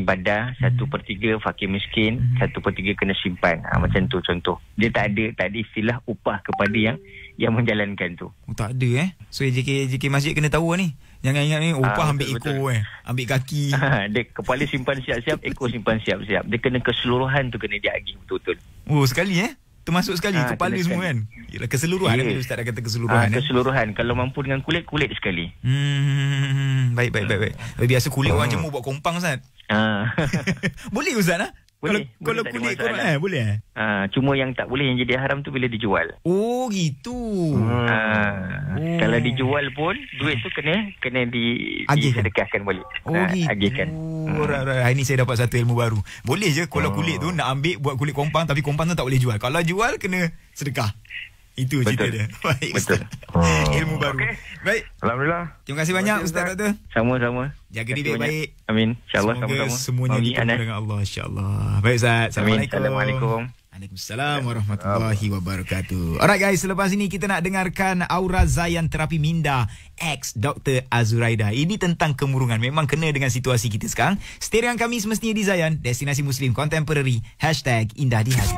ibadah, 1/3 fakir miskin, 1/3 kena simpan. Macam tu contoh. Dia tak ada istilah upah kepada yang menjalankan tu. Tak ada So JK masjid kena tahu ni. Jangan ingat ni upah ambil ekor ambil kaki. Dia kepala simpan siap-siap, ekor simpan siap-siap. Dia kena keseluruhan tu kena diagih betul-betul. Oh, sekali termasuk sekali kepala semua kan. Yalah, keseluruhan Ustaz dah kata keseluruhan. Keseluruhan. Kalau mampu dengan kulit sekali. Baik. Biasa kulit orang jemur buat kompang Ustaz. Boleh Ustaz Boleh, kalau kulit korang boleh cuma yang tak boleh yang jadi haram tu bila dijual. Oh gitu. Kalau dijual pun duit tu kena disedekahkan balik. Gitu. Agihkan. Hari ni saya dapat satu ilmu baru. Boleh je kalau kulit tu nak ambil buat kulit kompang, tapi kompang tu tak boleh jual. Kalau jual kena sedekah. Itu cerita dia. Baik Ustaz. Ilmu baru. Baik. Alhamdulillah. Terima kasih banyak Ustaz Doktor. Sama-sama. Jaga diri baik. Amin. InsyaAllah sama-sama. Semuanya diterima dengan Allah, insyaAllah. Baik Ustaz. Assalamualaikum. Waalaikumsalam warahmatullahi wabarakatuh. Alright guys, selepas ini kita nak dengarkan Aura Zayan Terapi Minda ex Dr. Azuraida. Ini tentang kemurungan. Memang kena dengan situasi kita sekarang. Stay dengan kami semestinya di Zayan, destinasi Muslim Contemporary #Indah di Hati.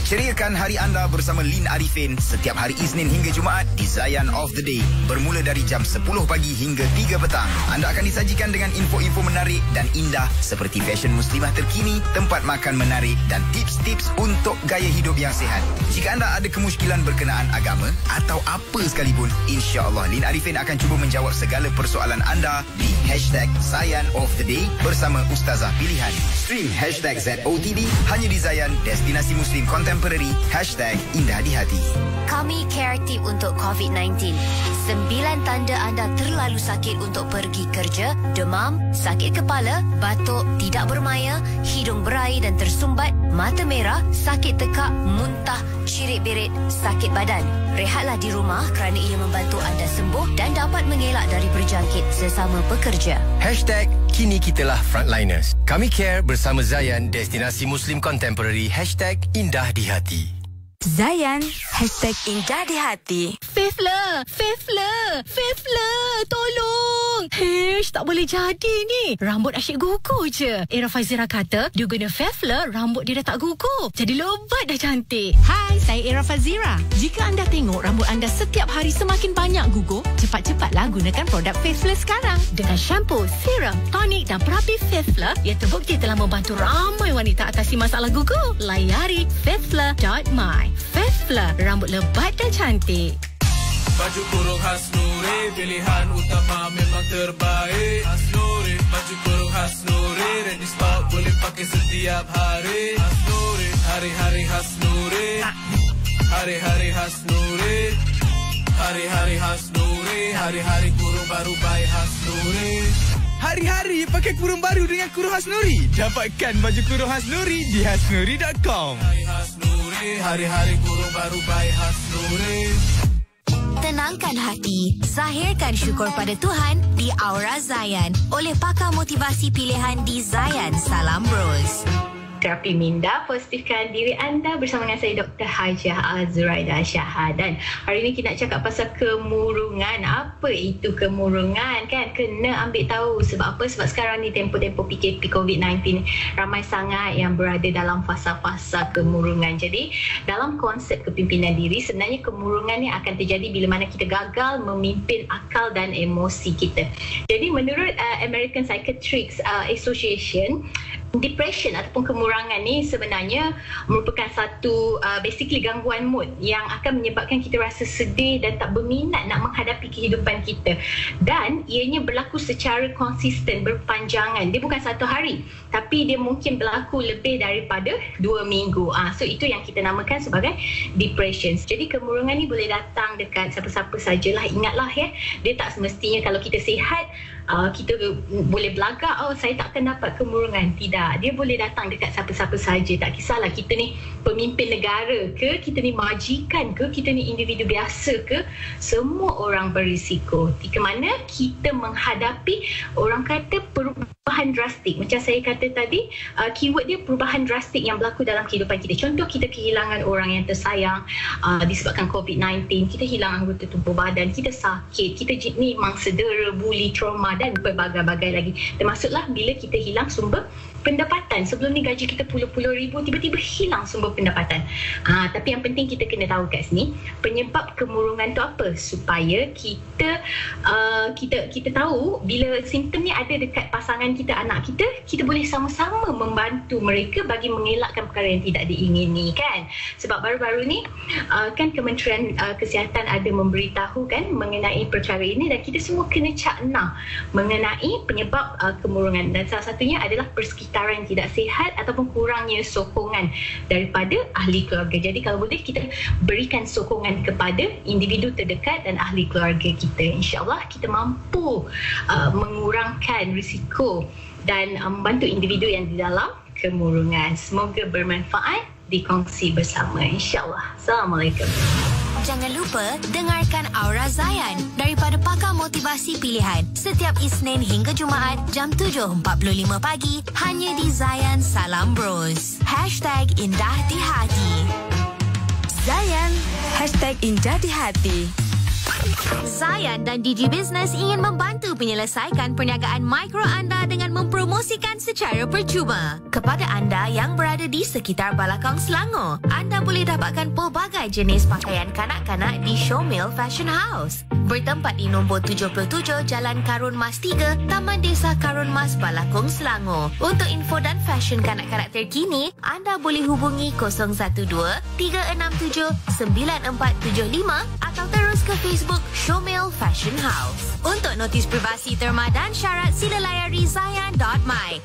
Ceriakan hari anda bersama Lin Arifin setiap hari Isnin hingga Jumaat di Zayan of the Day. Bermula dari jam 10 pagi hingga 3 petang. Anda akan disajikan dengan info-info menarik dan indah seperti fashion muslimah terkini, tempat makan menarik dan tips-tips untuk gaya hidup yang sihat. Jika anda ada kemusykilan berkenaan agama atau apa sekalipun, insya-Allah Lin Arifin akan cuba menjawab segala persoalan anda di #Zayan of the Day bersama Ustazah Pilihan. Stream #ZOTD hanya di Zayan, destinasi Muslim Contemporary #Indah di Hati. Kami care tip untuk COVID-19. 9 tanda anda terlalu sakit untuk pergi kerja: demam, sakit kepala, batuk, tidak bermaya, hidung berair dan tersumbat, mata merah, sakit tekak, muntah, cirit-berit, sakit badan. Rehatlah di rumah kerana ia membantu anda sembuh dan dapat mengelak dari berjangkit sesama pekerja. Kini kitalah frontliners. Kami care bersama Zayan, destinasi Muslim Contemporary #Indah di Hati. Zayan #Indah di Hati. Fefla, tolong. Tak boleh jadi ni. Rambut asyik gugur je. Era Fazira kata dia guna Fefla, rambut dia dah tak gugur. Jadi lebat dah cantik. Hai, saya Era Fazira. Jika anda tengok rambut anda setiap hari semakin banyak gugur, cepat-cepatlah gunakan produk Fefla sekarang. Dengan shampoo, serum, tonik dan perapi Fefla yang terbukti telah membantu ramai wanita atasi masalah gugur. Layari fefla.my. Fefla, rambut lebat dan cantik. Baju kurung khas Nuri, pilihan utama memang terbaik. Khas Nuri, baju kurung khas Nuri, ready stock boleh pakai setiap hari. Khas Nuri, hari-hari khas Nuri, hari-hari khas Nuri, hari-hari khas Nuri, hari-hari kurung baru baik khas Nuri. Hari-hari pakai kurung baru dengan kurung khas Nuri. Dapatkan baju kurung khas Nuri di hasnuri.com. Hari khas Nuri, hari-hari kurung baru baik khas Nuri. Tenangkan hati, zahirkan syukur pada Tuhan di Aura Zayan oleh pakar motivasi pilihan di Zayan. Salam Bros. Terapi Minda, positifkan diri anda bersama dengan saya Dr. Hajah Azuraida Shah. Dan hari ini kita nak cakap pasal kemurungan. Apa itu kemurungan kan? Kena ambil tahu sebab apa? Sebab sekarang ni tempoh-tempoh PKP COVID-19 ramai sangat yang berada dalam fasa-fasa kemurungan. Jadi dalam konsep kepimpinan diri, sebenarnya kemurungan ni akan terjadi bila mana kita gagal memimpin akal dan emosi kita. Jadi menurut American Psychiatric Association, depression ataupun kemurangan ni sebenarnya merupakan satu basically gangguan mood yang akan menyebabkan kita rasa sedih dan tak berminat nak menghadapi kehidupan kita, dan ianya berlaku secara konsisten, berpanjangan. Dia bukan satu hari, tapi dia mungkin berlaku lebih daripada 2 minggu. So itu yang kita namakan sebagai depression. Jadi kemurungan ni boleh datang dekat siapa-siapa sajalah. Ingatlah dia tak semestinya kalau kita sihat kita boleh belagak, saya tak akan dapat kemurungan. Tidak, dia boleh datang dekat siapa-siapa saja. Tak kisahlah kita ni pemimpin negara ke, kita ni majikan ke, kita ni individu biasa ke, semua orang berisiko. Di mana kita menghadapi, orang kata, perubahan perubahan drastik. Macam saya kata tadi, keyword dia perubahan drastik yang berlaku dalam kehidupan kita. Contoh, kita kehilangan orang yang tersayang disebabkan COVID-19, kita hilang anggota tubuh badan, kita sakit, kita memang cedera, buli, trauma dan berbagai-bagai lagi. Termasuklah bila kita hilang sumber pendapatan. Sebelum ni gaji kita puluh-puluh ribu, tiba-tiba hilang sumber pendapatan. Tapi yang penting kita kena tahu kat sini, penyebab kemurungan tu apa? Supaya kita tahu bila simptom ni ada dekat pasangan kita, anak kita, kita boleh sama-sama membantu mereka bagi mengelakkan perkara yang tidak diingini, kan? Sebab baru-baru ni kan Kementerian Kesihatan ada memberitahu kan mengenai perkara ini, dan kita semua kena cakna mengenai penyebab kemurungan, dan salah satunya adalah persekitaran yang tidak sihat ataupun kurangnya sokongan daripada ahli keluarga. Jadi kalau boleh kita berikan sokongan kepada individu terdekat dan ahli keluarga kita. InsyaAllah kita mampu mengurangkan risiko dan membantu individu yang di dalam kemurungan. Semoga bermanfaat, dikongsi bersama, insyaAllah. Assalamualaikum. Jangan lupa dengarkan Aura Zayan daripada pakar motivasi pilihan setiap Isnin hingga Jumaat jam 7.45 pagi hanya di Zayan Salam Bros. #IndahDiHati. Zayan #IndahDiHati. Zayan dan Digi Business ingin membantu penyelesaikan perniagaan mikro anda dengan mempromosikan secara percuma. Kepada anda yang berada di sekitar Balakong Selangor, anda boleh dapatkan pelbagai jenis pakaian kanak-kanak di Showmill Fashion House. Bertempat di nombor 77 Jalan Karun Mas 3, Taman Desa Karun Mas, Balakong Selangor. Untuk info dan fashion kanak-kanak terkini, anda boleh hubungi 012-367-9475 atau terus ke Facebook Showmill Fashion House. Untuk notis privasi terma dan syarat, sila layari zayan.my.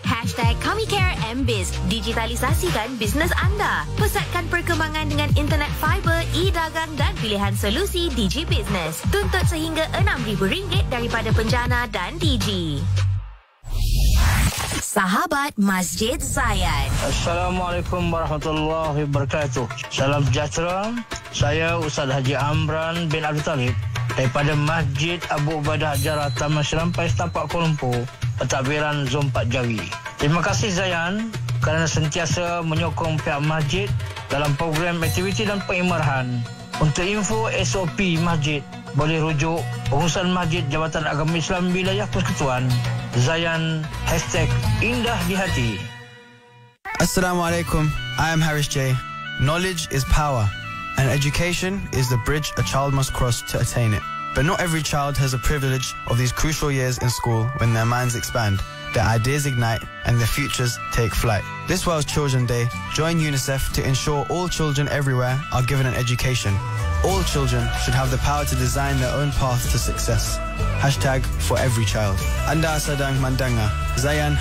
#ComeCareMBiz. Digitalisasikan bisnes anda. Pesatkan perkembangan dengan internet fiber, e-dagang dan pilihan solusi Digi Business. Tuntut sehingga RM6,000 daripada Penjana dan Digi. Sahabat Masjid Zayan. Assalamualaikum warahmatullahi wabarakatuh. Salam sejahtera. Saya Ustaz Haji Amran bin Abdul Talib daripada Masjid Abu Ubaidah Jarrah, Taman Serampai, Setapak, Kuala Lumpur, pentadbiran Zon 4 Jawi. Terima kasih Zayan kerana sentiasa menyokong pihak masjid dalam program aktiviti dan pengimarahan. Untuk info SOP masjid, boleh rujuk Pengurusan Masjid Jabatan Agama Islam Wilayah Persekutuan. Zayan #IndahDiHati. Assalamualaikum. I am Harris J. Knowledge is power, and education is the bridge a child must cross to attain it. But not every child has the privilege of these crucial years in school when their minds expand, their ideas ignite, and their futures take flight. This World Children's Day, join UNICEF to ensure all children everywhere are given an education. All children should have the power to design their own path to success. #for every child. Anda sedang mandanga Zayan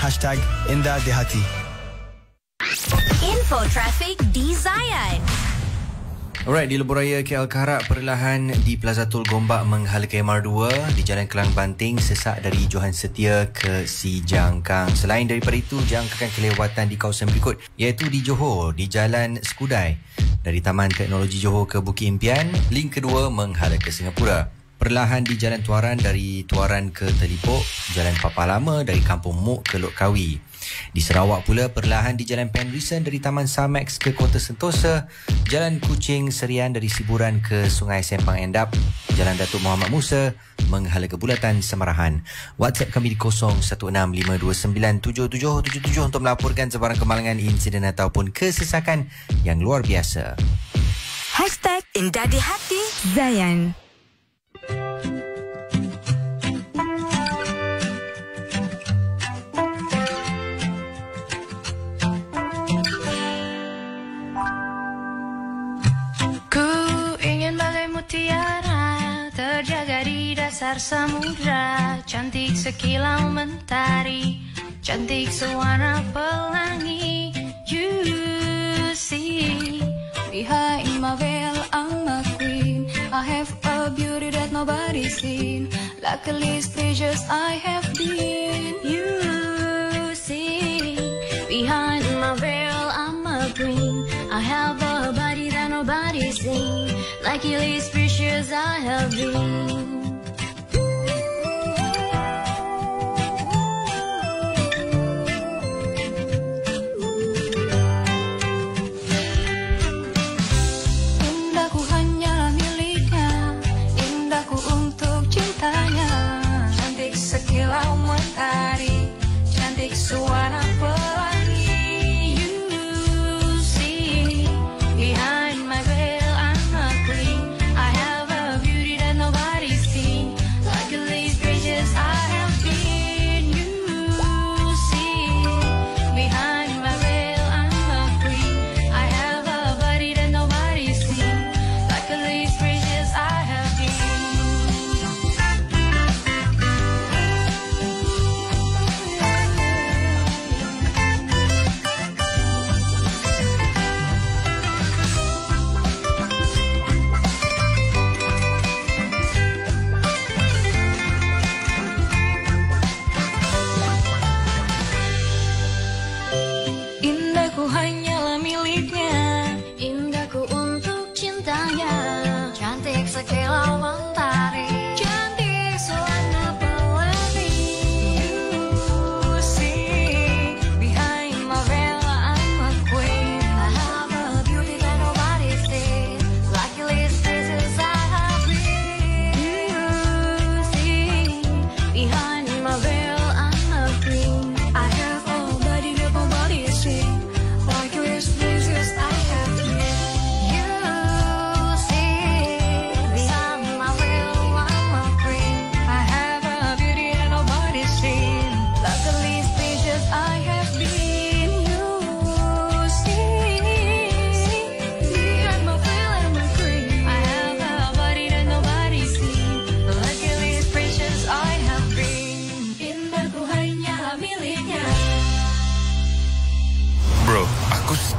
#IndahDiHati. Info trafik di Zayan. Alright, di lebuh raya KL Karak, perlahan di Plaza Tol Gombak menghala KMR2, di Jalan Kelang Banting sesak dari Johan Setia ke Si Jangkang. Selain daripada itu, jangkakan kelewatan di kawasan berikut, iaitu di Johor, di Jalan Skudai, dari Taman Teknologi Johor ke Bukit Impian, link kedua menghala ke Singapura. Perlahan di Jalan Tuaran dari Tuaran ke Telipuk, Jalan Papa Lama dari Kampung Muk ke Lok Kawi. Di Sarawak pula, perlahan di Jalan Penrisen dari Taman Samex ke Kota Sentosa, Jalan Kuching Serian dari Siburan ke Sungai Sempang Endap, Jalan Datuk Muhammad Musa menghala ke Bulatan Semarahan. WhatsApp kami di 0165297777 untuk melaporkan sebarang kemalangan, insiden ataupun kesesakan yang luar biasa. #IndahDiHati Zayan. Mutiara terjaga di dasar samudra, cantik sekilau mentari, cantik sewarna pelangi. You see, behind my veil I'm a queen. I have a beauty that nobody's seen. Luckily spacious I have been. You see, behind my veil I'm a queen. I have a body that nobody's seen. Luckily spacious I have been.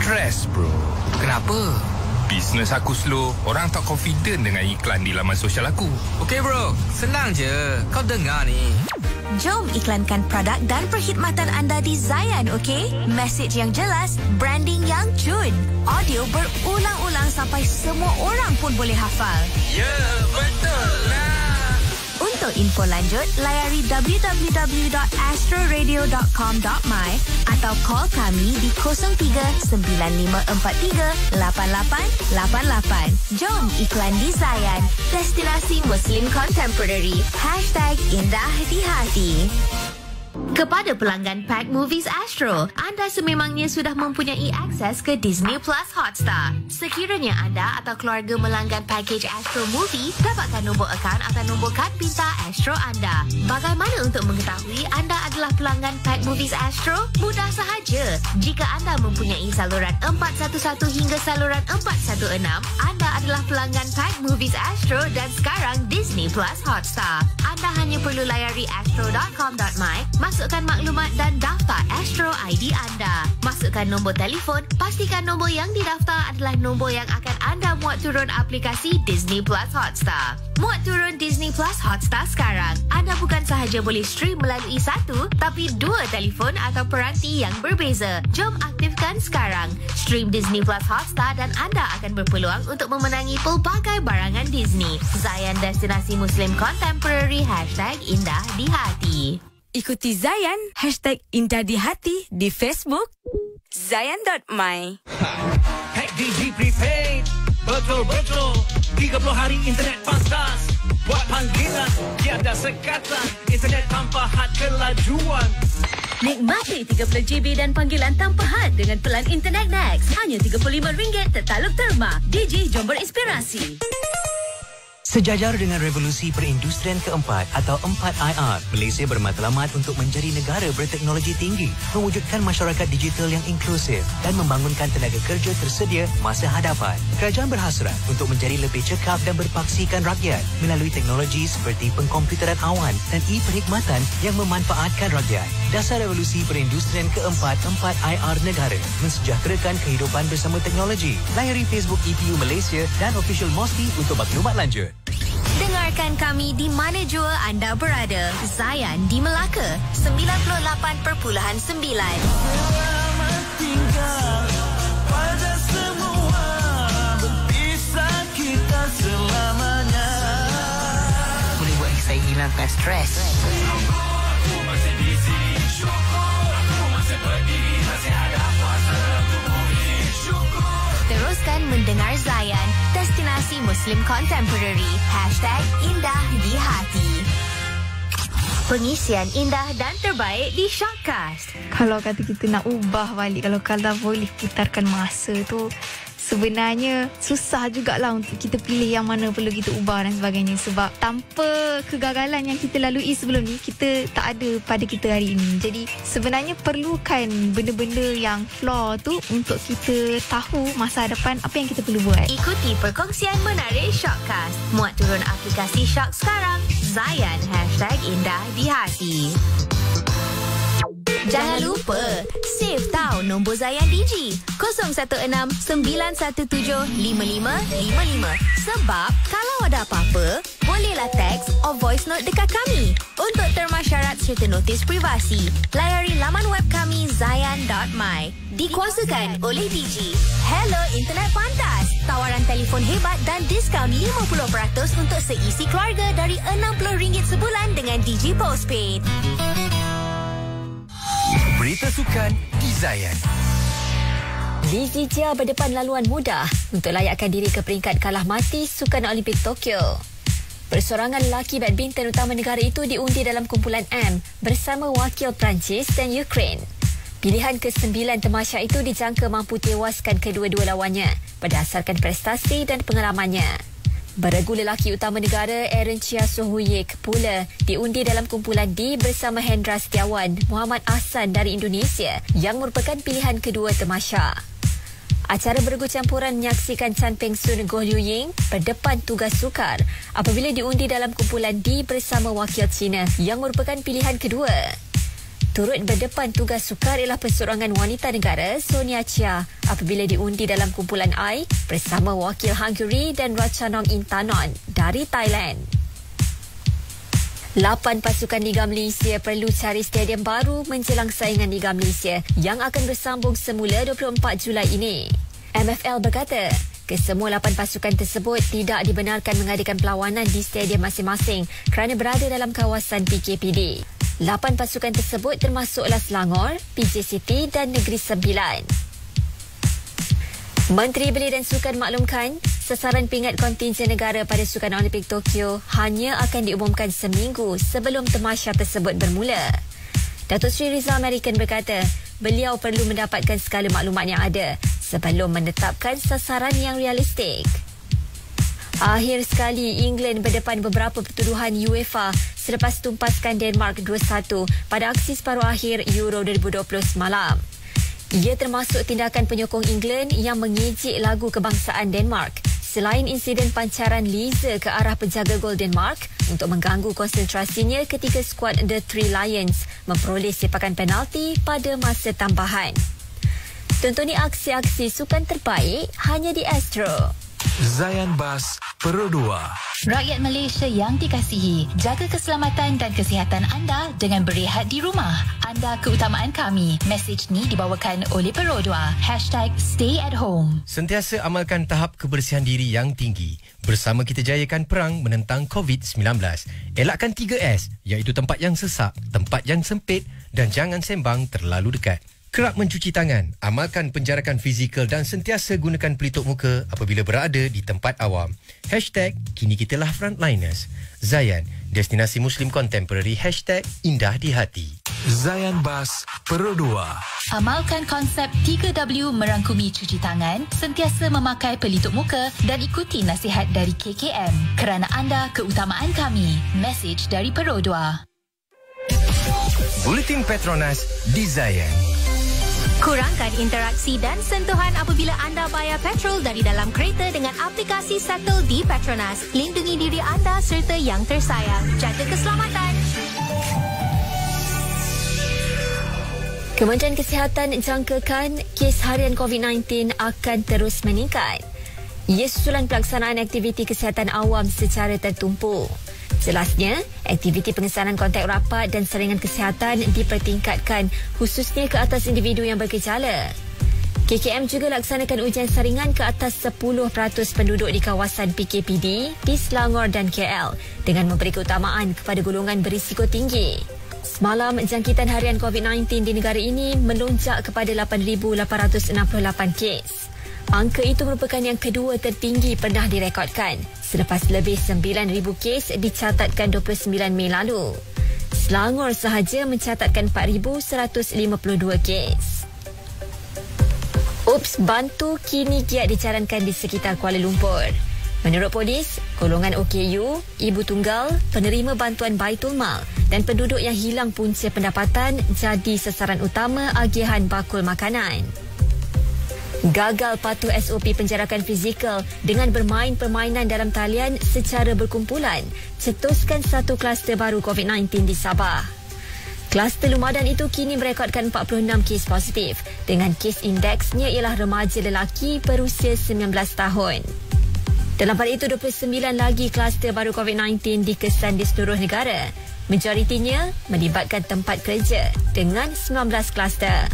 Stress bro. Kenapa? Bisnes aku slow. Orang tak confident dengan iklan di laman sosial aku. Okey bro, senang je. Kau dengar ni. Jom iklankan produk dan perkhidmatan anda di Zayan, okey? Mesej yang jelas, branding yang cun. Audio berulang-ulang sampai semua orang pun boleh hafal. Ya, betul lah. Untuk info lanjut, layari www.astroradio.com.my atau call kami di 03-9543-8888. Jom iklan di Zayan, destinasi Muslim Contemporary. #Indah di Hati. Kepada pelanggan Pack Movies Astro, anda sememangnya sudah mempunyai akses ke Disney Plus Hotstar. Sekiranya anda atau keluarga melanggan package Astro Movie, dapatkan nombor akaun atau nombor kad pintar Astro anda. Bagaimana untuk mengetahui anda adalah pelanggan Pack Movies Astro? Mudah sahaja. Jika anda mempunyai saluran 411 hingga saluran 416, anda adalah pelanggan Pack Movies Astro dan sekarang Disney Plus Hotstar. Anda hanya perlu layari astro.com.my, masukkan maklumat dan daftar Astro ID anda. Masukkan nombor telefon, pastikan nombor yang didaftar adalah nombor yang akan anda muat turun aplikasi Disney Plus Hotstar. Muat turun Disney Plus Hotstar sekarang. Anda bukan sahaja boleh stream melalui satu, tapi dua telefon atau peranti yang berbeza. Jom aktifkan sekarang. Stream Disney Plus Hotstar dan anda akan berpeluang untuk memenangi pelbagai barangan Disney. Zayan, destinasi Muslim Contemporary. #Indah di Hati. Ikuti Zayan #IndahDiHati di Facebook Zayan.my. Hack Digi Prepaid. Betul-betul 30 hari internet fast. Buat panggilan tiada sekatan. Internet tanpa had kelajuan. Nikmati 30 GB dan panggilan tanpa had dengan pelan Internet Next. Hanya RM35 tertaluk terma. Digi jom berinspirasi. Sejajar dengan revolusi perindustrian keempat atau 4IR, Malaysia bermatlamat untuk menjadi negara berteknologi tinggi, mewujudkan masyarakat digital yang inklusif dan membangunkan tenaga kerja tersedia masa hadapan. Kerajaan berhasrat untuk menjadi lebih cekap dan berpaksikan rakyat melalui teknologi seperti pengkomputeran awan dan e-perkhidmatan yang memanfaatkan rakyat. Dasar revolusi perindustrian keempat 4IR negara, mensejahterakan kehidupan bersama teknologi. Layari Facebook EPU Malaysia dan Official Mosty untuk maklumat lanjut. Dengarkan kami di mana jua anda berada. Zayan di Melaka 98.9. Selamat tinggal pada semua, berpisah kita selamanya. Boleh buat saya hilangkan stres. Aku masih di sini, syukur. Aku masih berdiri, masih ada puasa. Aku mohon syukur. Teruskan mendengar Zayan, destinasi Muslim Contemporary. #Indah di Hati. Pengisian indah dan terbaik di Shockcast. Kalau kata kita nak ubah balik, kalau boleh putarkan masa tu, sebenarnya susah jugalah untuk kita pilih yang mana perlu kita ubah dan sebagainya. Sebab tanpa kegagalan yang kita lalui sebelum ni, kita tak ada pada kita hari ini. Jadi sebenarnya perlukan benda-benda yang flaw tu untuk kita tahu masa hadapan apa yang kita perlu buat. Ikuti perkongsian menarik Shockcast. Muat turun aplikasi Shock sekarang. Zayan #Indah di Hati. Jangan lupa save tau nombor Zayan Digi 016-917-5555. Sebab kalau ada apa-apa, bolehlah teks atau voice note dekat kami. Untuk terma syarat serta notis privasi, layari laman web kami zayan.my. Dikuasakan oleh Digi. Hello Internet Pantas. Tawaran telefon hebat dan diskaun 50% untuk seisi keluarga dari RM60 sebulan dengan Digi Postpaid. Berita sukan di Zayan. Li Zijia berdepan laluan mudah untuk layakkan diri ke peringkat kalah mati Sukan Olimpik Tokyo. Persorangan lelaki badminton utama negara itu diundi dalam kumpulan M bersama wakil Perancis dan Ukraine. Pilihan ke-9 temasya itu dijangka mampu tewaskan kedua-dua lawannya berdasarkan prestasi dan pengalamannya. Beregu lelaki utama negara Aaron Chia Sohuyek pula diundi dalam kumpulan D bersama Hendra Setiawan, Muhammad Ahsan dari Indonesia yang merupakan pilihan kedua temasya. Acara beregu campuran menyaksikan Chan Peng Sun Goh Liu Ying berdepan tugas sukar apabila diundi dalam kumpulan D bersama wakil China yang merupakan pilihan kedua. turut berdepan tugas Sukarela Perseorangan Wanita Negara Sonia Chia apabila diundi dalam kumpulan I bersama wakil Hungary dan Ratchanong Intanon dari Thailand. 8 pasukan Liga Malaysia perlu cari stadium baru menjelang saingan Liga Malaysia yang akan bersambung semula 24 Julai ini. MFL berkata, kesemua 8 pasukan tersebut tidak dibenarkan mengadakan perlawanan di stadium masing-masing kerana berada dalam kawasan PKPD. 8 pasukan tersebut termasuklah Selangor, PJ City dan Negeri Sembilan. Menteri Belia dan Sukan maklumkan, sasaran pingat kontinjen negara pada Sukan Olimpik Tokyo hanya akan diumumkan seminggu sebelum tamasya tersebut bermula. Datuk Seri Rizal American berkata, beliau perlu mendapatkan segala maklumat yang ada sebelum menetapkan sasaran yang realistik. Akhir sekali, England berdepan beberapa pertuduhan UEFA selepas tumpaskan Denmark 2-1 pada aksi separuh akhir Euro 2020 semalam. Ia termasuk tindakan penyokong England yang mengejek lagu kebangsaan Denmark selain insiden pancaran laser ke arah penjaga gol Denmark untuk mengganggu konsentrasinya ketika skuad The Three Lions memperoleh sepakan penalti pada masa tambahan. Tonton aksi-aksi sukan terbaik hanya di Astro. Zayan Bas, Pro 2. Rakyat Malaysia yang dikasihi, jaga keselamatan dan kesihatan anda dengan berehat di rumah. Anda keutamaan kami. Mesej ni dibawakan oleh Pro 2. #StayAtHome. Sentiasa amalkan tahap kebersihan diri yang tinggi. Bersama kita jayakan perang menentang COVID-19. Elakkan 3S, iaitu tempat yang sesak, tempat yang sempit dan jangan sembang terlalu dekat. Kerap mencuci tangan, amalkan penjarakan fizikal dan sentiasa gunakan pelitup muka apabila berada di tempat awam. #Kini kitalah frontliners. Zayan, destinasi Muslim Contemporary. #Indah di hati. Zayan Bas, Pro 2. Amalkan konsep 3W merangkumi cuci tangan, sentiasa memakai pelitup muka dan ikuti nasihat dari KKM. Kerana anda keutamaan kami. Mesej dari Pro 2. Buletin Petronas di Zayan. Kurangkan interaksi dan sentuhan apabila anda bayar petrol dari dalam kereta dengan aplikasi Settle di Petronas. Lindungi diri anda serta yang tersayang. Jaga keselamatan. Kementerian Kesihatan jangkakan kes harian COVID-19 akan terus meningkat. Ia susulan pelaksanaan aktiviti kesihatan awam secara tertumpu. Jelasnya, aktiviti pengesanan kontak rapat dan saringan kesihatan dipertingkatkan khususnya ke atas individu yang bergejala. KKM juga laksanakan ujian saringan ke atas 10% penduduk di kawasan PKPD di Selangor dan KL dengan memberi keutamaan kepada golongan berisiko tinggi. Semalam, jangkitan harian COVID-19 di negara ini melonjak kepada 8,868 kes. Angka itu merupakan yang kedua tertinggi pernah direkodkan selepas lebih 9,000 kes dicatatkan 29 Mei lalu. Selangor sahaja mencatatkan 4,152 kes. Bantu kini giat dijalankan di sekitar Kuala Lumpur. Menurut polis, golongan OKU, ibu tunggal, penerima bantuan Baitul Mal dan penduduk yang hilang punca pendapatan jadi sasaran utama agihan bakul makanan. Gagal patuh SOP penjarakan fizikal dengan bermain permainan dalam talian secara berkumpulan cetuskan satu kluster baru COVID-19 di Sabah. Kluster lumadan itu kini merekodkan 46 kes positif dengan kes indeksnya ialah remaja lelaki berusia 19 tahun. Dalam pada itu, 29 lagi kluster baru COVID-19 dikesan di seluruh negara. Majoritinya melibatkan tempat kerja dengan 19 kluster.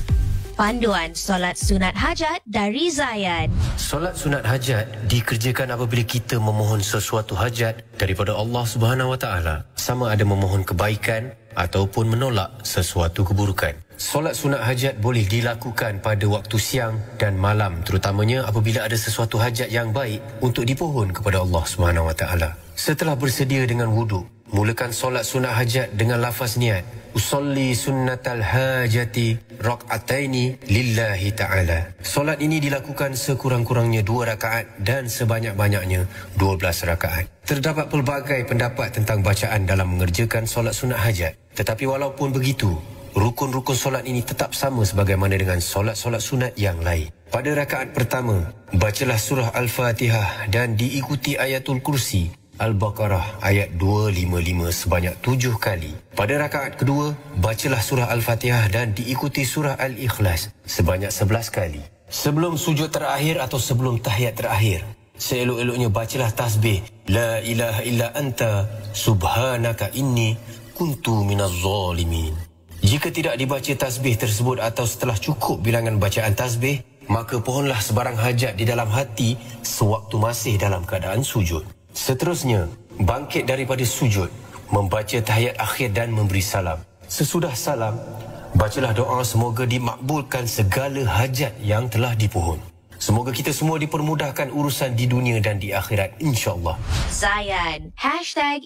Panduan solat sunat hajat dari Zayan. Solat sunat hajat dikerjakan apabila kita memohon sesuatu hajat daripada Allah Subhanahu Wa Taala, sama ada memohon kebaikan ataupun menolak sesuatu keburukan. Solat sunat hajat boleh dilakukan pada waktu siang dan malam, terutamanya apabila ada sesuatu hajat yang baik untuk dipohon kepada Allah Subhanahu Wa Taala. Setelah bersedia dengan wuduk, mulakan solat sunat hajat dengan lafaz niat. Usolli sunnatal hajati rak'ataini lillahi ta'ala. Solat ini dilakukan sekurang-kurangnya 2 rakaat dan sebanyak-banyaknya 12 rakaat. Terdapat pelbagai pendapat tentang bacaan dalam mengerjakan solat sunat hajat. Tetapi walaupun begitu, rukun-rukun solat ini tetap sama sebagaimana dengan solat-solat sunat yang lain. Pada rakaat pertama, bacalah surah Al-Fatihah dan diikuti ayatul kursi. Al-Baqarah ayat 255 sebanyak 7 kali. Pada rakaat kedua, bacalah surah Al-Fatihah dan diikuti surah Al-Ikhlas sebanyak 11 kali. Sebelum sujud terakhir atau sebelum tahiyat terakhir, seelok-eloknya bacalah tasbih La ilaha illa anta subhanaka inni kuntu minaz zalimin. Jika tidak dibaca tasbih tersebut atau setelah cukup bilangan bacaan tasbih, maka pohonlah sebarang hajat di dalam hati sewaktu masih dalam keadaan sujud. Seterusnya, bangkit daripada sujud, membaca tahiyat akhir dan memberi salam. Sesudah salam, bacalah doa semoga dimakbulkan segala hajat yang telah dipohon. Semoga kita semua dipermudahkan urusan di dunia dan di akhirat, insya-Allah. Zayan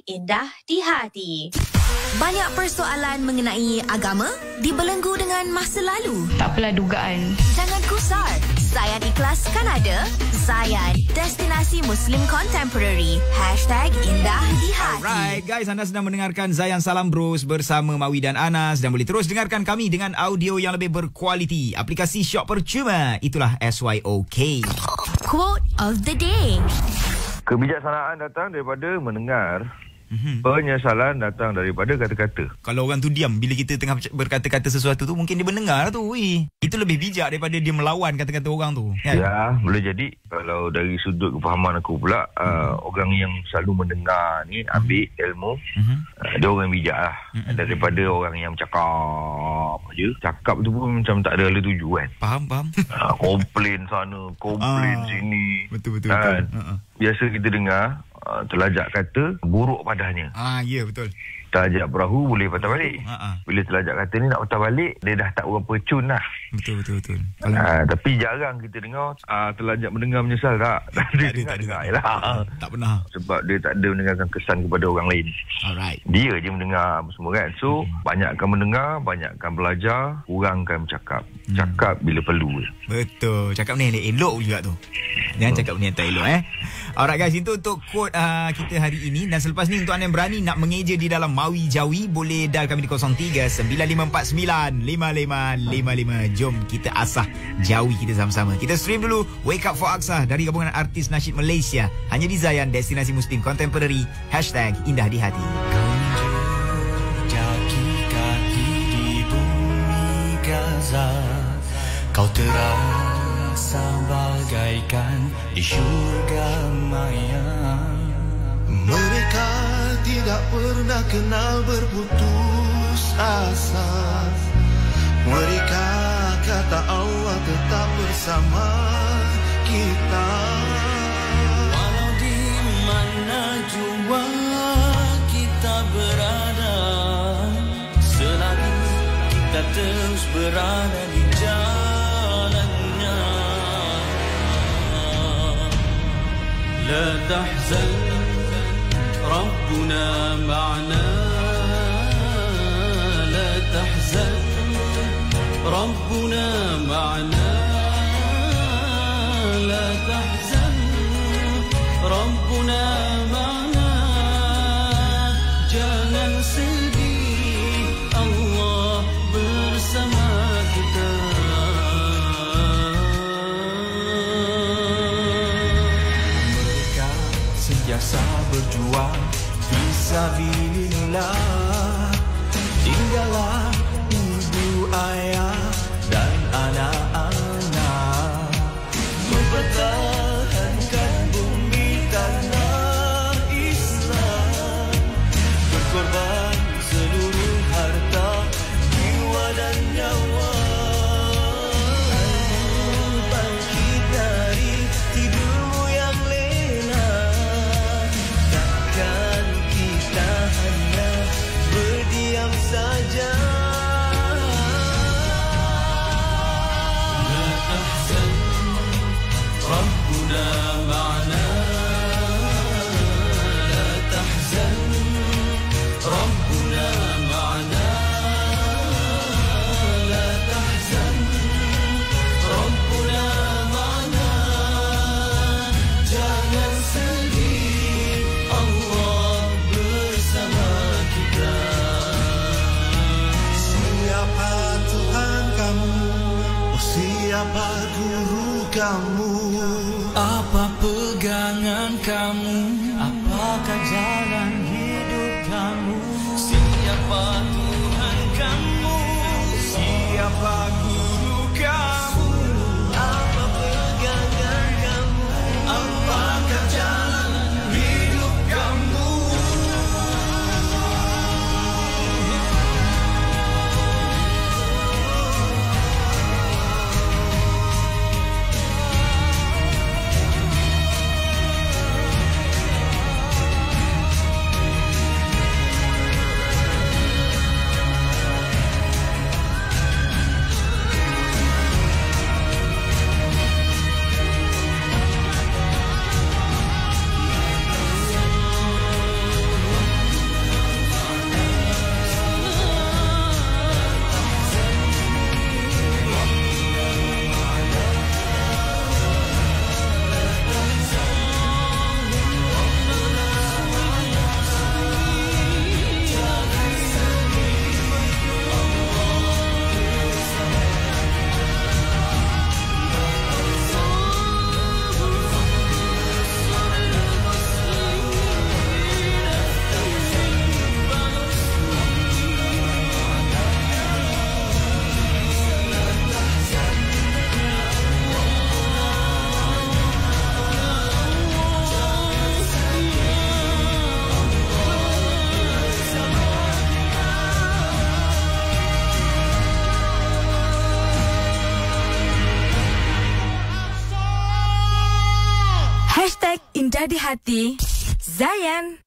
#IndahDiHati. Banyak persoalan mengenai agama dibelenggu dengan masa lalu. Tak apalah dugaan. Jangan kusar. Zayan Ikhlas kan ada. Zayan, destinasi Muslim Contemporary. #IndahDiHati. Alright guys, anda sedang mendengarkan Zayan Salam Bros bersama Mawi dan Anas dan boleh terus dengarkan kami dengan audio yang lebih berkualiti. Aplikasi Shock percuma. Itulah SYOK. Quote of the day. Kebijaksanaan datang daripada mendengar. Penyesalan datang daripada kata-kata. Kalau orang tu diam bila kita tengah berkata-kata sesuatu tu, mungkin dia mendengar tu. Itu lebih bijak daripada dia melawan kata-kata orang tu. Ya, boleh jadi. Kalau dari sudut kefahaman aku pula, orang yang selalu mendengar ni ambil ilmu, dia orang bijak lah. Daripada orang yang cakap je. Cakap tu pun macam tak ada tujuan. Faham. Komplain sana, komplain sini. Betul. Biasa kita dengar terlajak kata buruk padanya. Ya betul. Terlajak perahu boleh patah balik. Bila terlajak kata ni nak patah balik, dia dah tak berapa cun lah. Betul. Tapi jarang kita dengar terlajak mendengar menyesal tak. Dia dengar je lah. Tak pernah. Sebab dia tak ada mendengarkan kesan kepada orang lain. Alright. Dia je mendengar semua kan. So banyakkan mendengar, banyakkan belajar, kurangkan bercakap. Cakap bila perlu. Betul. Cakap ni elok juga tu. Jangan cakap ni yang tak elok Alright guys, itu untuk quote kita hari ini. Dan selepas ni untuk anda yang berani nak mengeja di dalam Mawi Jawi, boleh dial kami di 03-9549-5555. Jom kita asah Jawi kita sama-sama. Kita stream dulu Wake Up for Aqsa dari gabungan artis nasyid Malaysia. Hanya di Zayan, destinasi Muslim Contemporary. #IndahDiHati. Jaki kaki di bumi Gaza, kau terasa bagaikan di syurga maya. Mereka tidak pernah kenal berputus asa. Mereka kata Allah tetap bersama kita. Walau di mana jua kita berada, selagi kita terus berada di jalannya. La tahzan, Rabbuna ma'na. La tahzan, Rabbuna ma'na. La tahzan, Rabbuna ma'na. Jangan sedih, Allah bersama kita. Mereka sentiasa berjuang fisabilillah. Tinggallah ibu, ayah dan anak-anak mempertahankan bumi tanah Islam, berkorban seluruh harta, jiwa dan nyawa. Bangkit dari tidurmu yang lena, takkan kita hanya berdiam saja. La tahzan, Rabbuna ma'na. La tahzan, Rabbuna ma'na. La tahzan, Rabbuna ma'na. Jangan sedih, Allah bersama kita. Siapa Tuhan kamu? Siapa guru kamu? Apa pegangan kamu? Apa Apakah jalan hidup kamu? Siapa Tuhan kamu? Siapa guru kamu? Apa pegangan kamu? Apakah jalan hidup kamu? Indah di hati, Zayan.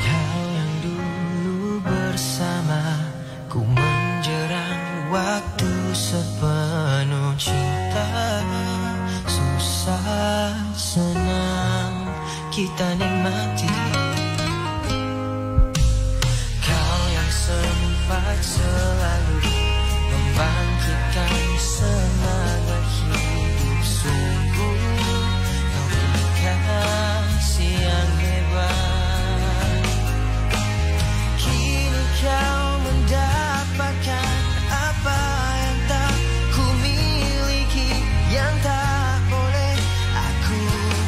Kau yang dulu bersama ku menjerang waktu sepenuh cinta, susah senang kita nikmati. Kau yang sempat selalu membangkitkan semangat hidup, sungguh kau kasih yang hebat. Kini kau mendapatkan apa yang tak ku miliki, yang tak boleh aku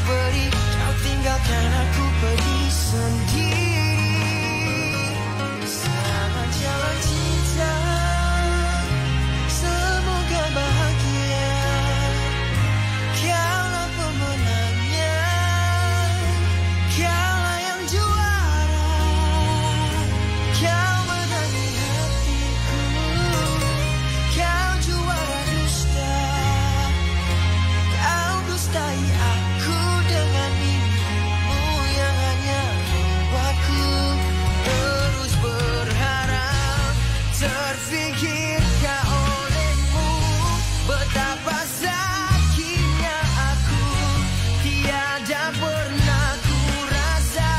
beri. Kau tinggalkan aku pergi sendiri. Selamat jalan cinta, semoga bahagia. Kaulah pemenangnya, kaulah yang juara. Kau menangi hatiku, kau juara dusta. Kau dustai aku dengan mimpimu yang hanya membuatku terus berharap. Terfikirkah olehmu betapa sakitnya aku? Tiada pernah ku rasa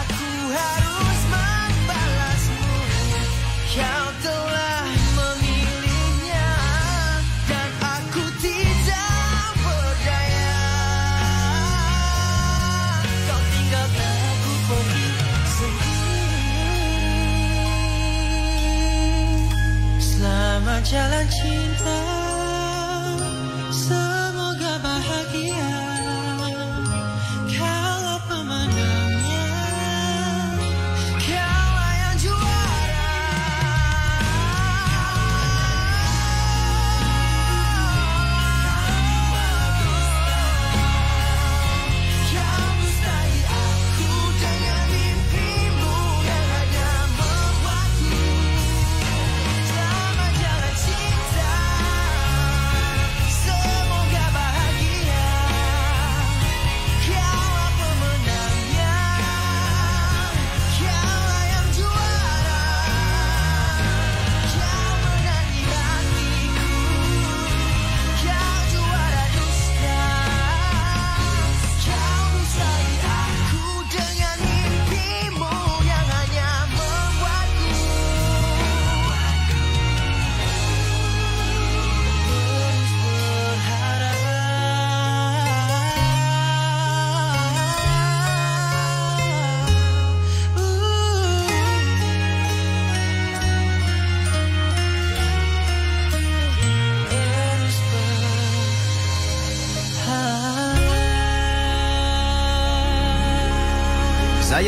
aku harus membalasmu. Kau telah memilihnya dan aku tidak berdaya. Kau tinggalkan aku pergi sendiri. Selamat jalan cinta, semoga bahagia. Kaulah pemenangnya, kaulah yang juara. Kau dustai aku dengan mimpimu yang hanya membuatku. Selamat jalan cinta,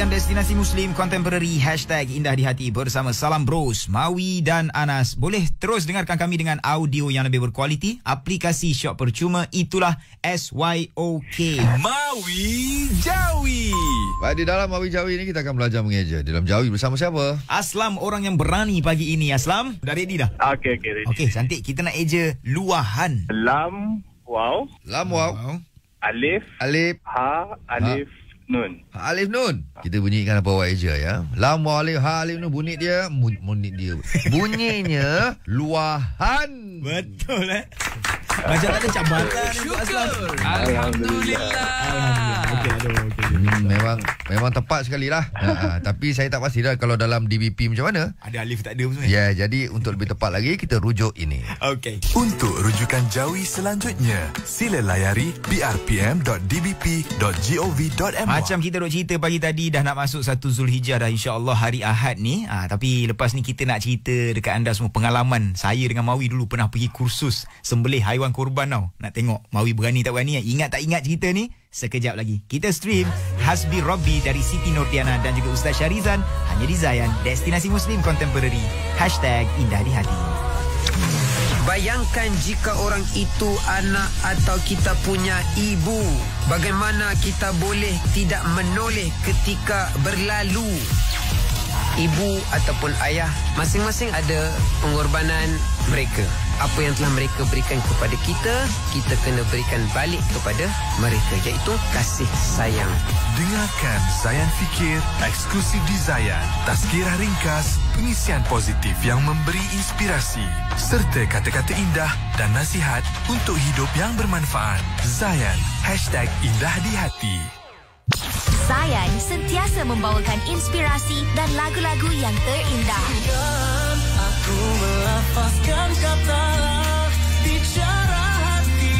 Zayan Destinasi Muslim Contemporary #Indah di Hati bersama Salam Bros, Mawi dan Anas. Boleh terus dengarkan kami dengan audio yang lebih berkualiti. Aplikasi Shock percuma, itulah SYOK. Mawi Jawi. Baik, di dalam Mawi Jawi ini kita akan belajar mengeja. Dalam Jawi bersama siapa? Aslam, orang yang berani pagi ini. Aslam, dah ready dah? Okey, ready. Okey, cantik. Kita nak eja luahan. Lam, waw. Lam, waw. Alif. Ha, alif. Nun. Ha, alif nun. Kita bunyikan apa awak eja ya. Lam wa alif ha alif nun, bunyi dia bunyinya luahan. Betul macam tak ada cabaran untuk Aslam. Alhamdulillah. Memang tepat sekali lah. Tapi saya tak pasti dah kalau dalam DBP macam mana. Ada alif tak ada maksudnya. Ya, jadi untuk lebih tepat lagi kita rujuk ini. Okey. Untuk rujukan Jawi selanjutnya, sila layari brpm.dbp.gov.my. Macam kita duk cerita pagi tadi, dah nak masuk 1 Zulhijjah dah, insya-Allah hari Ahad ni. Tapi lepas ni kita nak cerita dekat anda semua pengalaman saya dengan Mawi dulu pernah pergi kursus sembelih haiwan korban tau. Nak tengok Mawi berani tak berani, ingat tak ingat cerita ni? Sekejap lagi. Kita stream Hasbi Robby dari Siti Nordiana dan juga Ustaz Syarizan hanya di Zayan Destinasi Muslim Contemporary #Indah di Hati. Bayangkan jika orang itu anak atau kita punya ibu. Bagaimana kita boleh tidak menoleh ketika berlalu? Ibu ataupun ayah, masing-masing ada pengorbanan mereka. Apa yang telah mereka berikan kepada kita, kita kena berikan balik kepada mereka, iaitu kasih sayang. Dengarkan Zayan Fikir, eksklusif di Zayan. Tazkirah ringkas, pengisian positif yang memberi inspirasi, serta kata-kata indah dan nasihat untuk hidup yang bermanfaat. Zayan, #Indah di Hati. Zayan sentiasa membawakan inspirasi dan lagu-lagu yang terindah. Dan aku melafazkan kata bicara hati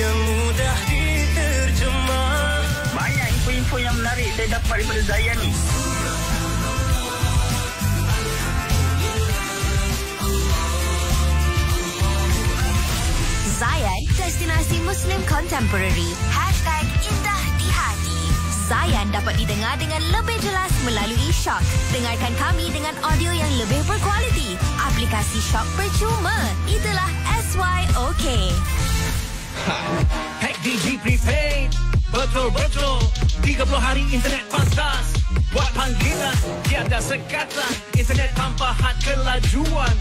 yang mudah diterjemah. Banyak info-info yang menarik saya dapat daripada Zayan ni. Zayan Destinasi Muslim Contemporary #Indah di Hati. Zayan dapat didengar dengan lebih jelas melalui Shock. Dengarkan kami dengan audio yang lebih berkualiti. Aplikasi Shock percuma. Itulah SYOK. Hack DG Prepaid. Betul-betul 30 hari internet pantas. Buat panggilan tiada sekatan. Internet tanpa had kelajuan.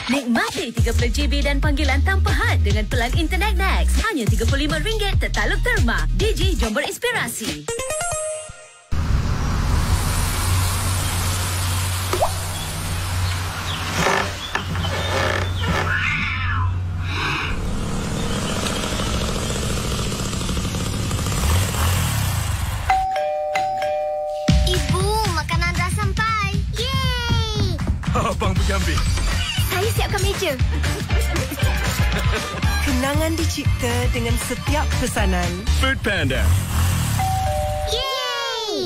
Nikmati 30 GB dan panggilan tanpa had dengan pelan internet Next. Hanya RM35 tertaluk terma. DG jom berinspirasi. Ibu, makanan dah sampai. Yeay! Abang pergi ambil. Saya siapkan meja. Kenangan dicipta dengan setiap pesanan. Food Panda.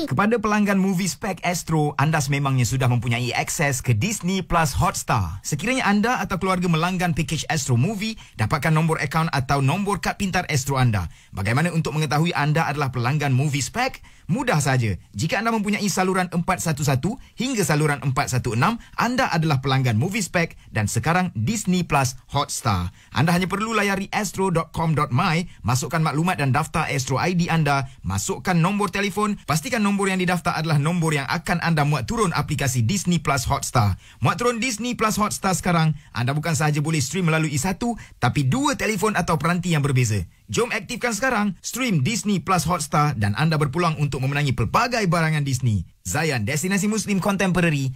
Kepada pelanggan Movie Spec Astro, anda sememangnya sudah mempunyai akses ke Disney Plus Hotstar. Sekiranya anda atau keluarga melanggan pakej Astro Movie, dapatkan nombor akaun atau nombor kad pintar Astro anda. Bagaimana untuk mengetahui anda adalah pelanggan Movie Spec? Mudah saja. Jika anda mempunyai saluran 411 hingga saluran 416, anda adalah pelanggan Movie Spec dan sekarang Disney Plus Hotstar. Anda hanya perlu layari astro.com.my, masukkan maklumat dan daftar Astro ID anda, masukkan nombor telefon, pastikan nombor yang didaftar adalah nombor yang akan anda muat turun aplikasi Disney Plus Hotstar. Muat turun Disney Plus Hotstar sekarang, anda bukan sahaja boleh stream melalui satu, tapi 2 telefon atau peranti yang berbeza. Jom aktifkan sekarang, stream Disney Plus Hotstar dan anda berpeluang untuk memenangi pelbagai barangan Disney. Zayan Destinasi Muslim Contemporary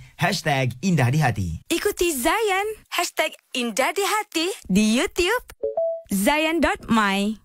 #Indah di Hati. Ikuti Zayan #Indah di Hati di YouTube Zayan.my.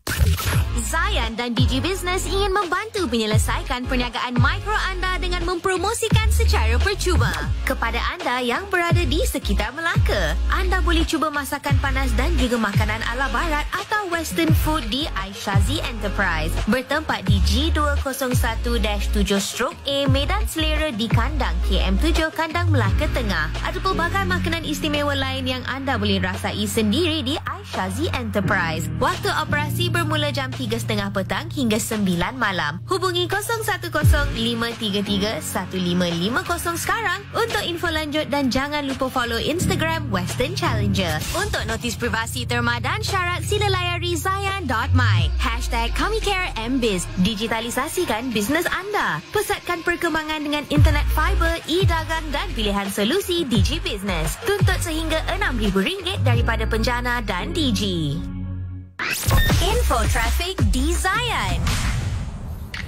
Zayan dan DG Business ingin membantu menyelesaikan perniagaan mikro anda dengan mempromosikan secara percuma kepada anda yang berada di sekitar Melaka. suka. Anda boleh cuba masakan panas dan juga makanan ala barat atau western food di Aishazi Enterprise. Bertempat di G201-7/A Medan Selera di Kandang KM7 Kandang Melaka Tengah. Ada pelbagai makanan istimewa lain yang anda boleh rasai sendiri di Aishazi Enterprise. Waktu operasi bermula jam 3.30 petang hingga 9 malam. Hubungi 010-533-1550 sekarang untuk info lanjut dan jangan lupa follow Instagram Western Challenger. Untuk notis privasi terma dan syarat sila layari Zayan.my. #KamiCareMBiz. Digitalisasikan bisnes anda. Pusatkan perkembangan dengan internet fiber, e-dagang dan pilihan solusi Digi Business. Tuntut sehingga RM6,000 daripada penjana dan DG. Info trafik di Zayan.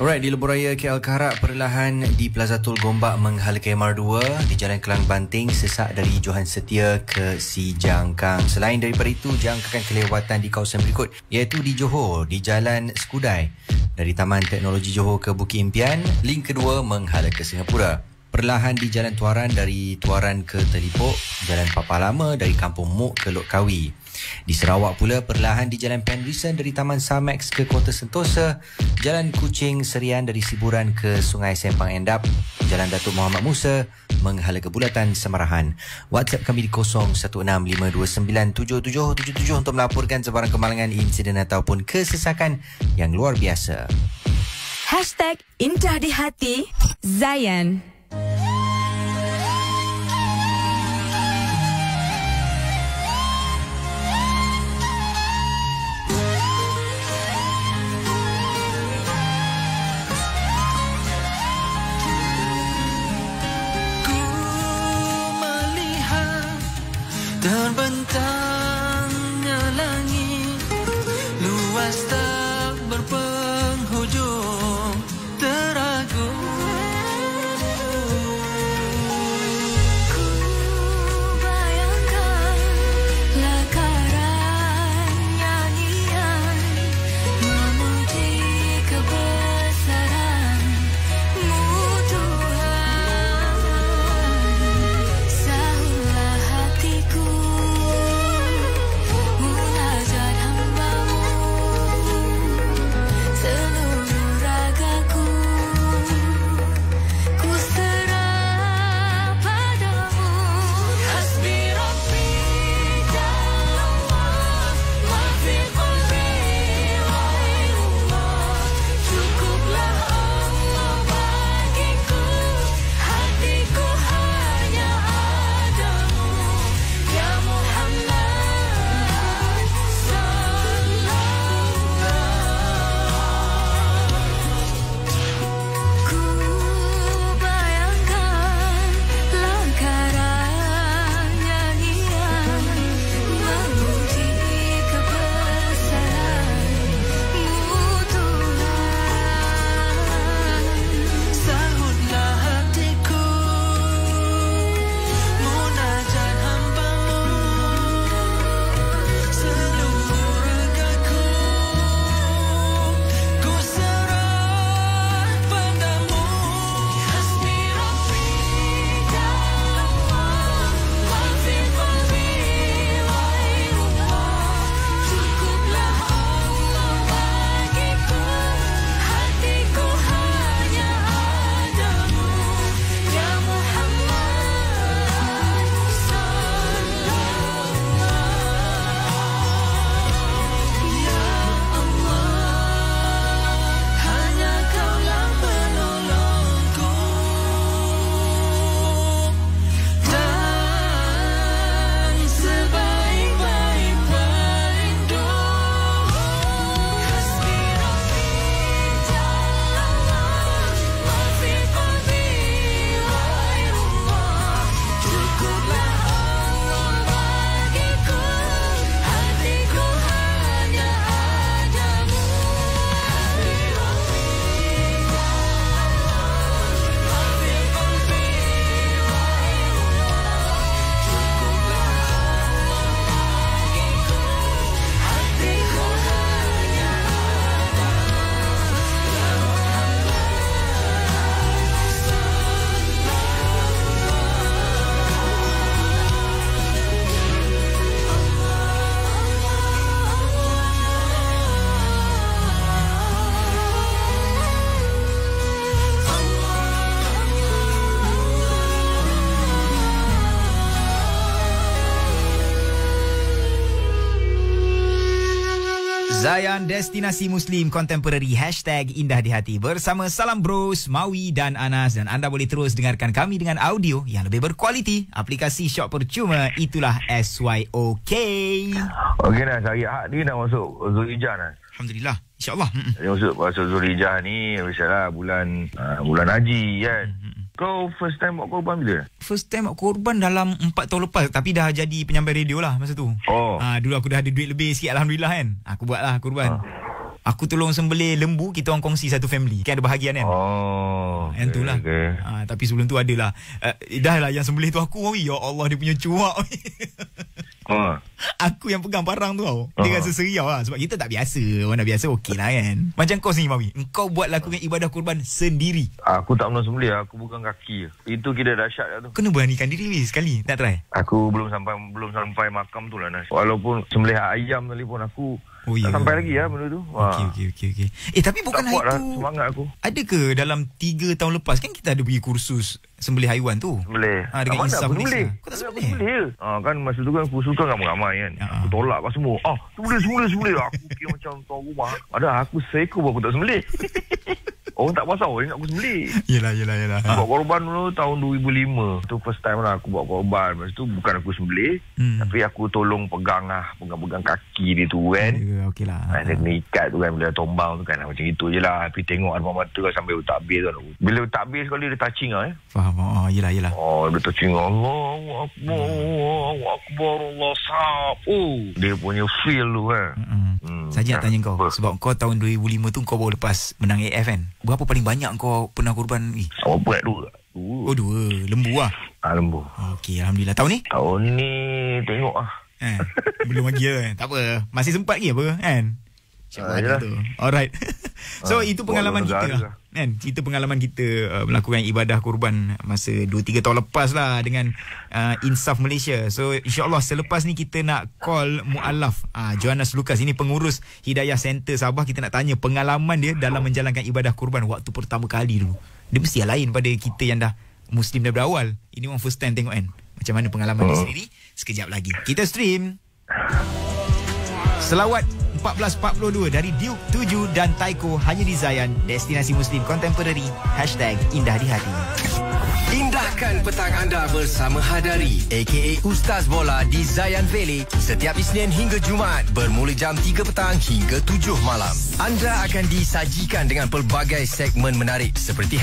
Alright, di Lebuhraya KL Karak, perlahan di Plaza Tol Gombak menghala KMR2, di Jalan Kelang Banting sesak dari Johan Setia ke Si Jangkang. Selain daripada itu, jangkakan kelewatan di kawasan berikut, iaitu di Johor, di Jalan Skudai, dari Taman Teknologi Johor ke Bukit Impian, link kedua menghala ke Singapura. Perlahan di Jalan Tuaran dari Tuaran ke Telipok, Jalan Papa Lama dari Kampung Muk ke Lok Kawi. Di Sarawak pula, perlahan di Jalan Penrisen dari Taman Samex ke Kota Sentosa, Jalan Kuching Serian dari Siburan ke Sungai Sempang Endap, Jalan Datuk Muhammad Musa menghala ke Bulatan Semarahan. WhatsApp kami di 0165297777 untuk melaporkan sebarang kemalangan, insiden ataupun kesesakan yang luar biasa. #Indah di Hati Zayan. Terbentangnya langit luas tak berpenghujung, teragung. Ku bayangkan lakaran nyanyian memuji kebesaran-Mu Tuhan. Sahurlah hatiku Zayan, destinasi Muslim Contemporary #Indah di Hati bersama Salam Bros, Mawi dan Anas, dan anda boleh terus dengarkan kami dengan audio yang lebih berkualiti. Aplikasi Shock percuma, itulah SYOK. Okey Nas, hari Ahad ni nak masuk Zulhijjah Nas. Alhamdulillah, insyaAllah. Masuk Zulhijjah ni biasalah bulan haji kan. Kau first time buat korban bila? First time buat korban dalam 4 tahun lepas. Tapi dah jadi penyampai radio lah masa tu. Dulu aku dah ada duit lebih sikit, Alhamdulillah kan. Aku buat lah korban. Aku tolong sembelih lembu, kita orang kongsi satu family. Kan ada bahagian kan. Yang tu lah. Tapi sebelum tu adalah dah lah yang sembelih tu aku. Ya Allah, dia punya cuak. Aku yang pegang parang tu tau. Dia rasa seriau lah. Sebab kita tak biasa. Orang dah biasa okey lah kan. Macam kau sendiri Mawi, engkau buat lakukan ibadah kurban sendiri. Aku tak pernah sembelih. Aku bukan kaki. Itu kira dahsyat lah tu. Kena beranikan diri sekali. Tak try? Aku belum sampai makam tu lah Nas. Walaupun sembelih ayam tadi pun aku tak sampai lagi lah benda tu. Okey. Tapi bukan hari lah, tu semangat aku. Ada ke dalam 3 tahun lepas kan kita ada pergi kursus sembelih haiwan tu? Sembelih. Dengan Insaf Malaysia. Kau tak sembelih? Kan masa tu kan kursus kan ramai-ramai kan. Aku tolak pas semua. Sembelih. Aku kira macam tuan rumah. Ada aku seekor pun aku tak sembelih. Orang tak pasal ingat aku sembelih. Yelah. Buat korban dulu tahun 2005. Tu first time lah aku buat korban. Masa tu bukan aku sembelih. Tapi aku tolong pegang kaki dia tu kan. Okey lah. Dia kena ikat tu kan. Bila tombang tu kan. Macam itu je lah. Tapi tengok ada mata kan sampai takbir tu. Bila takbir sekali dia touching lah. Faham. Yelah. Dia touching. Allahu Akbar. Allah sahab. Dia punya feel tu kan. Saja nak tanya kau. Sebab kau tahun 2005 tu kau baru lepas menang AF kan. Berapa paling banyak kau pernah korban ni? Berat dua. 2 lembu lah. Lembu. Okey, Alhamdulillah. Tahun ni tengok lah. Belum lagi kan. Tak apa. Masih sempat lagi apa kan? Tu. Alright. So itu pengalaman kita lah. Kan? Itu pengalaman kita melakukan ibadah kurban masa 2-3 tahun lepas lah dengan Insaf Malaysia. So insyaAllah selepas ni kita nak call Mu'alaf Johannes Lucas. Ini pengurus Hidayah Center Sabah. Kita nak tanya pengalaman dia dalam menjalankan ibadah kurban waktu pertama kali dulu. Dia mesti lain pada kita yang dah Muslim daripada awal. Ini orang first time tengok kan. Macam mana pengalaman dia sendiri. Sekejap lagi kita stream Selawat 1442 dari Duke 7 dan Taiko hanya di Zayan, destinasi Muslim Contemporary #Indah di Hati. Indahkan petang anda bersama Hadari aka Ustaz Bola di Zayan Valley setiap Isnin hingga Jumaat bermula jam 3 petang hingga 7 malam. Anda akan disajikan dengan pelbagai segmen menarik seperti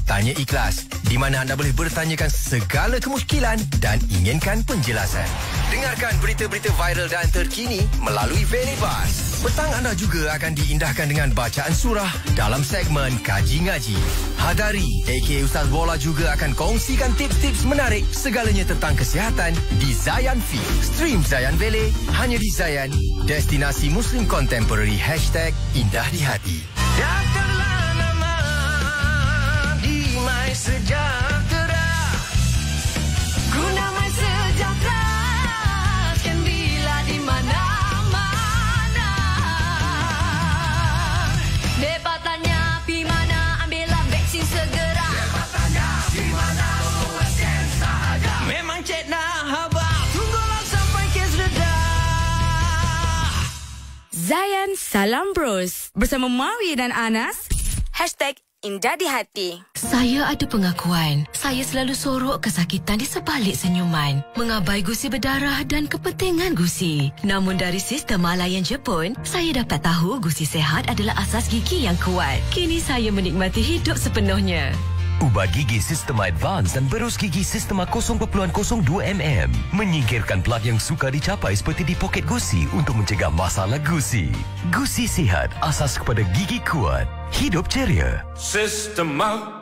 #Tanya Ikhlas di mana anda boleh bertanyakan segala kemusykilan dan inginkan penjelasan. Dengarkan berita-berita viral dan terkini melalui Valley Bus. Petang anda juga akan diindahkan dengan bacaan surah dalam segmen Kaji Ngaji. Hadari aka Ustaz Bola juga akan kongsikan tips-tips menarik segalanya tentang kesihatan di Zayan Fit. Stream Zayan Valley hanya di Zayan, destinasi Muslim Contemporary #Indah di Hati. Daftarlah nama di My Sejahtera. Guna My Sejahtera, kan bila di mana-mana. Depa tanya pi mana, ambillah vaksin segera. Depa tanya pi mana, vaksin sahaja. Memang cek nak haba, tunggulah sampai kes reda. Zayan Salam Bros bersama Mawi dan Anas #Indah di Hati. Saya ada pengakuan. Saya selalu sorok kesakitan di sebalik senyuman, mengabai gusi berdarah dan kepentingan gusi. Namun dari sistem Malayan Jepun, saya dapat tahu gusi sehat adalah asas gigi yang kuat. Kini saya menikmati hidup sepenuhnya. Ubat gigi Sistema Advance dan berus gigi Sistema 0.02 mm menyingkirkan pelat yang sukar dicapai seperti di poket gusi untuk mencegah masalah gusi. Gusi sihat, asas kepada gigi kuat. Hidup ceria. Sistema.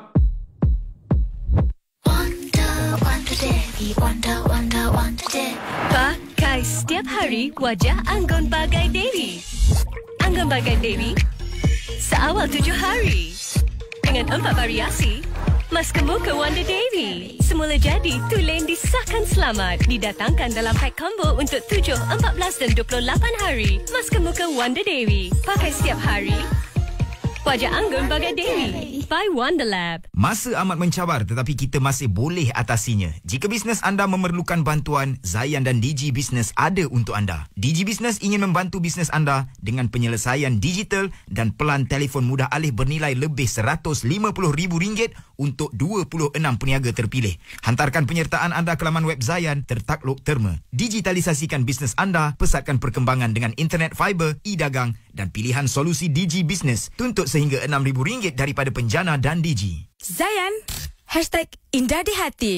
Wonder Day. Pakai setiap hari wajah Anggun Bagai Dewi. Anggun Bagai Dewi seawal 7 hari dengan 4 variasi. Masker muka Wonder Dewi semula jadi tulen disahkan selamat. Didatangkan dalam pack combo untuk 7, 14 dan 28 hari. Masker muka Wonder Dewi pakai setiap hari Wajah anggun bagai Dewi by Wonderlab. Masa amat mencabar tetapi kita masih boleh atasinya. Jika bisnes anda memerlukan bantuan, Zayan dan Digi Business ada untuk anda. Digi Business ingin membantu bisnes anda dengan penyelesaian digital dan pelan telefon mudah alih bernilai lebih RM150,000 untuk 26 peniaga terpilih. Hantarkan penyertaan anda ke laman web Zayan tertakluk terma. Digitalisasikan bisnes anda, pesatkan perkembangan dengan internet fiber, e-dagang dan pilihan solusi Digi Business. Tuntut sehingga RM6,000 daripada Penjana dan Digi. Zayan, #Indah di Hati.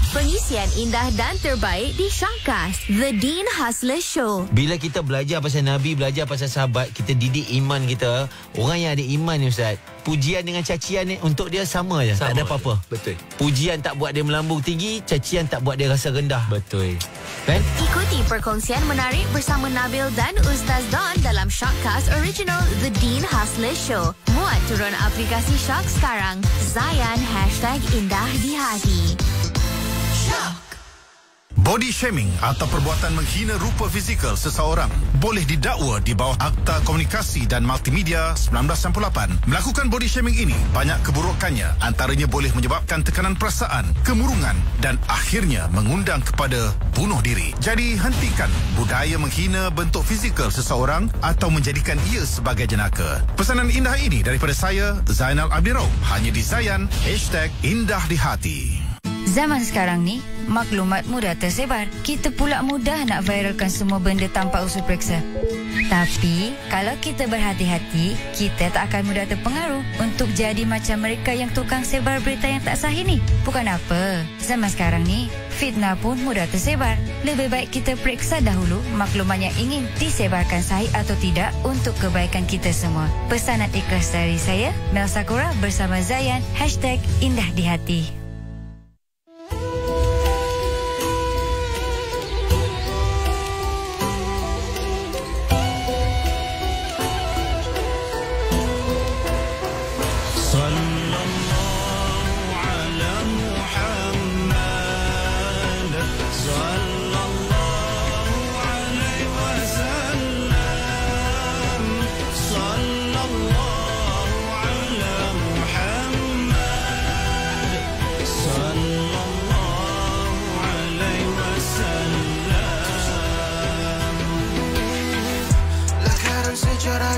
Pengisian indah dan terbaik di Shangkas, The Dean Hustler Show. Bila kita belajar pasal Nabi, belajar pasal sahabat, kita didik iman kita. Orang yang ada iman ni Ustaz, pujian dengan cacian ni untuk dia sama je. Tak ada apa-apa. Betul. Pujian tak buat dia melambung tinggi, cacian tak buat dia rasa rendah. Betul. Kan? Ikuti perkongsian menarik bersama Nabil dan Ustaz Don dalam Shangkas Original The Dean Hustler Show. Muat turun aplikasi Shock sekarang. Zayan #Indah di Hati. Body shaming atau perbuatan menghina rupa fizikal seseorang boleh didakwa di bawah Akta Komunikasi dan Multimedia 1998. Melakukan body shaming ini banyak keburukannya, antaranya boleh menyebabkan tekanan perasaan, kemurungan dan akhirnya mengundang kepada bunuh diri. Jadi hentikan budaya menghina bentuk fizikal seseorang atau menjadikan ia sebagai jenaka. Pesanan indah ini daripada saya, Zainal Abdirauh, hanya di Zayan #Indah di Hati. Zaman sekarang ni, maklumat mudah tersebar. Kita pula mudah nak viralkan semua benda tanpa usul periksa. Tapi, kalau kita berhati-hati, kita tak akan mudah terpengaruh untuk jadi macam mereka yang tukang sebar berita yang tak sahih ni. Bukan apa, zaman sekarang ni, fitnah pun mudah tersebar. Lebih baik kita periksa dahulu maklumat yang ingin disebarkan sahih atau tidak untuk kebaikan kita semua. Pesanan ikhlas dari saya, Mel Sakura bersama Zayan, #Indah di Hati.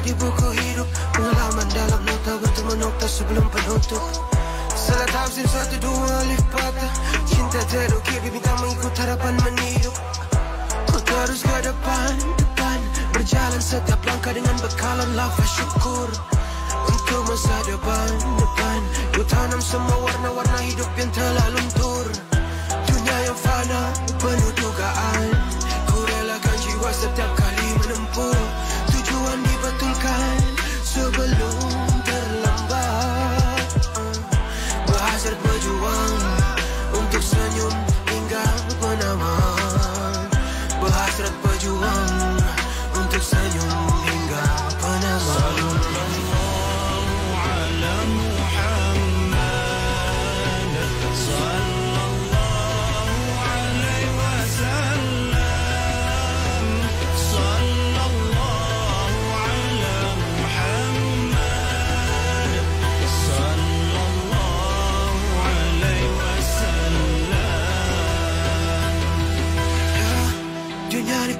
Di buku hidup, pengalaman dalam nota bertemu nokta sebelum penutup. Salah tafsir satu dua alif patah, cinta terukir bintang mengikut harapan meniup. Ku terus ke depan, berjalan setiap langkah dengan bekalan lafaz syukur untuk masa depan. Ku tanam semua warna-warna hidup yang telah luntur. Dunia yang fana, penuh dugaan. Ku relakan jiwa setiap kali menempuh. Tujuan dibetulkan sebelum terlambat. Berhasrat berjuang untuk senyum hingga penamaan. Berhasrat berjuang untuk senyum hingga penamaan.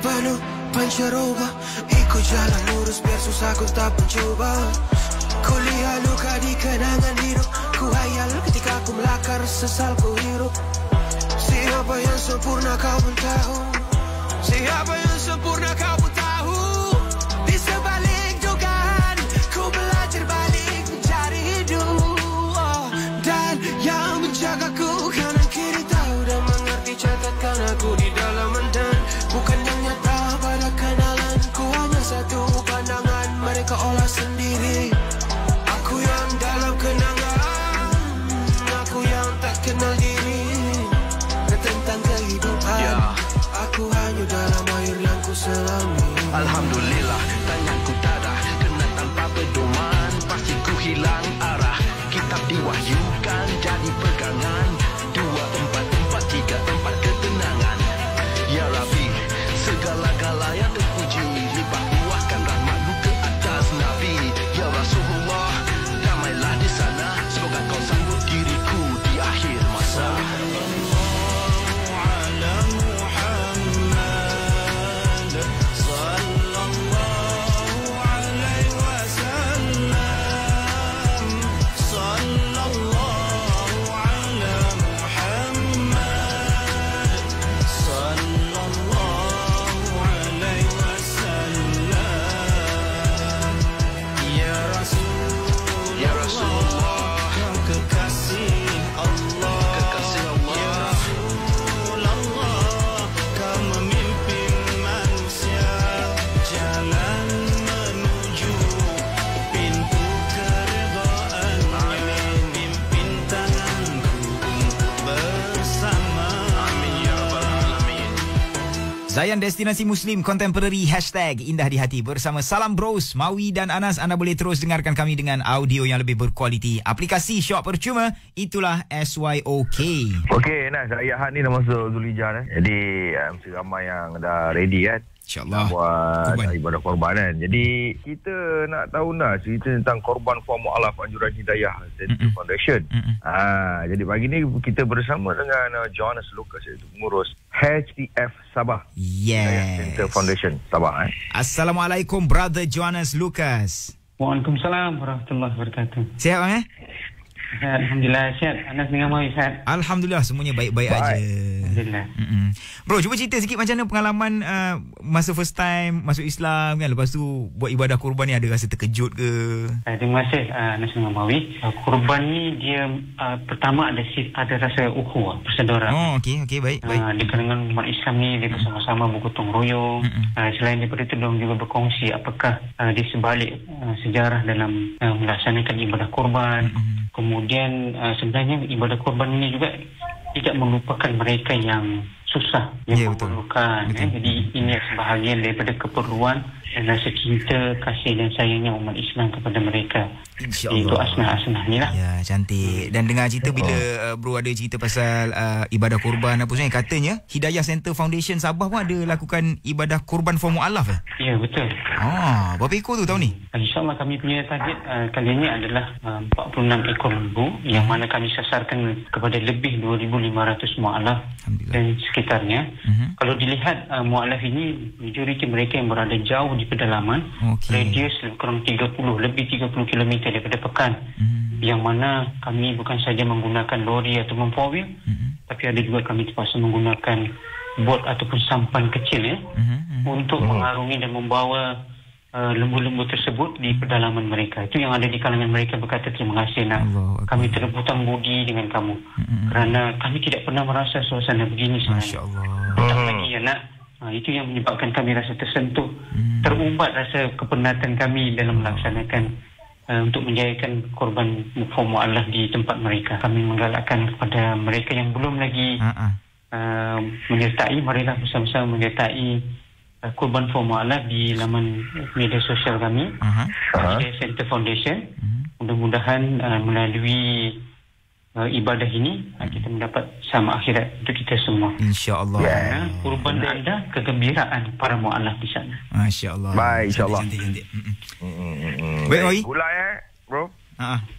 Penuh pancaroba, ikut jalan lurus biar susah ku tak mencoba. Ku lihat luka di kenangan hidup, ku hayal ketika ku melakar sesal ku hirup. Siapa yang sempurna kau pun tahu, siapa yang sempurna kau pun tahu. Di sebalik dugaan, ku belajar balik mencari hidup. Dan yang menjagaku kanan kiri tahu dan mengerti, catatkan aku di dalam dan bukan yang nyata pada kenalan. Ku hanya satu pandangan, mereka olah sendiri. Aku yang dalam kenangan, aku yang tak kenal diri. Tentang kehidupan, aku Zayan Destinasi Muslim Contemporary #Indah di Hati bersama Salam Bros, Mawi dan Anas. Anda boleh terus dengarkan kami dengan audio yang lebih berkualiti. Aplikasi Syok Percuma, itulah SYOK. Okey, Nas, ayat ni dah masuk Zulhijjah. Jadi mesti ramai yang dah ready kan. InsyaAllah buat ibadah korban kan. Jadi kita nak tahu cerita tentang korban for mu'alaf Anjuran Hidayah Center Foundation. Jadi pagi ni kita bersama dengan Jonas Lucas, iaitu pengurus HTF Sabah. Center Foundation Sabah. Assalamualaikum Brother Jonas Lucas. Waalaikumsalam warahmatullahi wabarakatuh. Sihat bang Alhamdulillah sihat. Anas dengan Mawi sihat. Alhamdulillah semuanya baik-baik aja. Alhamdulillah. Bro, cuba cerita sikit macam mana pengalaman masa first time masuk Islam kan, lepas tu buat ibadah kurban ni, ada rasa terkejut ke? Terima kasih Anas dengan Mawi. Kurban ni dia pertama ada rasa ukhuwah, persaudaraan. Oh, okey baik. Di kalangan umat Islam ni dia bersama-sama bergotong royong. Selain daripada itu diorang juga berkongsi apakah di sebalik sejarah dalam melaksanakan ibadah kurban. Kemudian sebenarnya ibadah kurban ini juga tidak melupakan mereka yang susah, yang memerlukan. Jadi ini sebahagian daripada keperluan dan rasa cinta, kasih dan sayangnya umat Islam kepada mereka. Itu asnah-asnah ni lah. Ya, cantik. Dan dengar cerita bila bro ada cerita pasal ibadah kurban apa semua, katanya Hidayah Center Foundation Sabah pun ada lakukan ibadah kurban for mu'alaf. Ya, betul. Berapa ekor tu tahun ni? InsyaAllah kami punya target kali ini adalah 46 ekor lembu, yang mana kami sasarkan kepada lebih 2,500 mu'alaf dan sekitarnya. Kalau dilihat mu'alaf ini, majoriti mereka yang berada jauh di pedalaman, radius lebih kurang 30 km daripada Pekan, yang mana kami bukan saja menggunakan lori atau four-wheel, tapi ada juga kami terpaksa menggunakan bot ataupun sampan kecil untuk mengarungi dan membawa lembu-lembu tersebut di pedalaman mereka. Itu yang ada di kalangan mereka berkata, terima kasih nak, kami terhutang budi dengan kamu, kerana kami tidak pernah merasa suasana begini sebenarnya. Hutang lagi ya nak. Itu yang menyebabkan kami rasa tersentuh, terubat rasa kepenatan kami dalam melaksanakan untuk menjayakan korban for mu'alaf di tempat mereka. Kami menggalakkan kepada mereka yang belum lagi menyertai, marilah bersama-sama menyertai korban for mu'alaf di laman media sosial kami, Center Foundation. Mudah-mudahan melalui ibadah ini kita mendapat sama akhirat untuk kita semua, InsyaAllah. Kurban anda kegembiraan para mu'alaf di sana. Masya-Allah. Baik, insya-Allah. Baik, Mawi. Gula bro.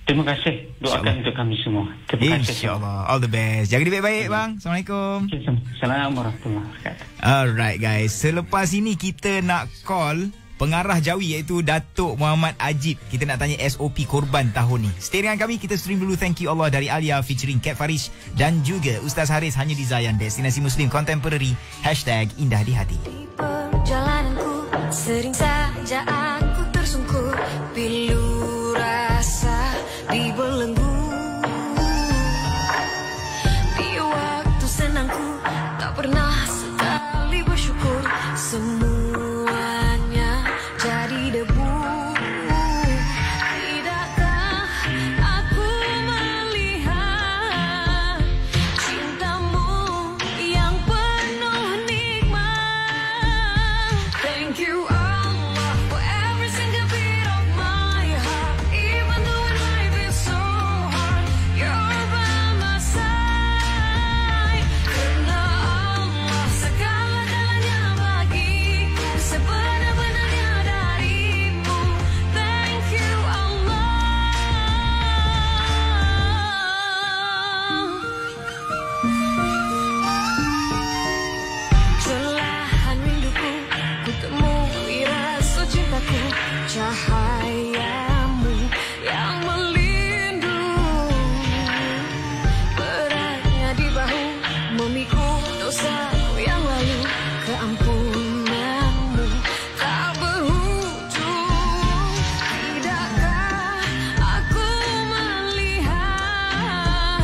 Terima kasih. Doakan untuk kami semua. Terima kasih. InsyaAllah. All the best. Jaga diri baik-baik bang. Assalamualaikum. Assalamualaikum warahmatullahi wabarakatuh. Alright guys, selepas ini kita nak call pengarah Jawi iaitu Datuk Muhammad Ajib. Kita nak tanya SOP korban tahun ni. Stay dengan kami, kita stream dulu Thank You Allah dari Alia featuring Kat Farish dan juga Ustaz Haris, hanya di Zayan Destinasi Muslim Contemporary #Indah di Hati. Perjalananku sering saja aku tersungkur, pilu rasa dibelenggu. Di waktu senangku tak pernah sekali bersyukur, semuanya jadi debu. Tidakkah aku melihat cintamu yang penuh nikmat? Thank you Allah for every single beat of my heart, even though life is so hard, you're by my side. Karena Allah segala-galanya bagiku, sebenar-benarnya darimu. Thank you Allah. Celahan rinduku, ku temui rasa cintaku, cahayamu yang melindung. Beratnya di bahu, memikul dosaku yang lalu, keampunanmu tak berhujung. Tidakkah aku melihat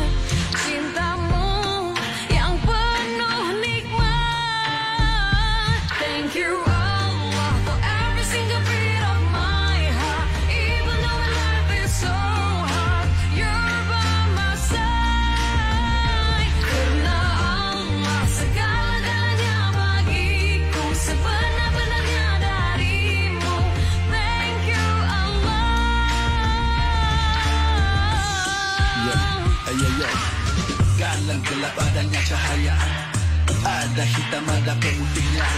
cintamu yang penuh nikmat? Thank you Allah for every single beat of my heart, even though life is so hard, you're by my side. Karena Allah segala-galanya bagiku, hitam ada putihnya.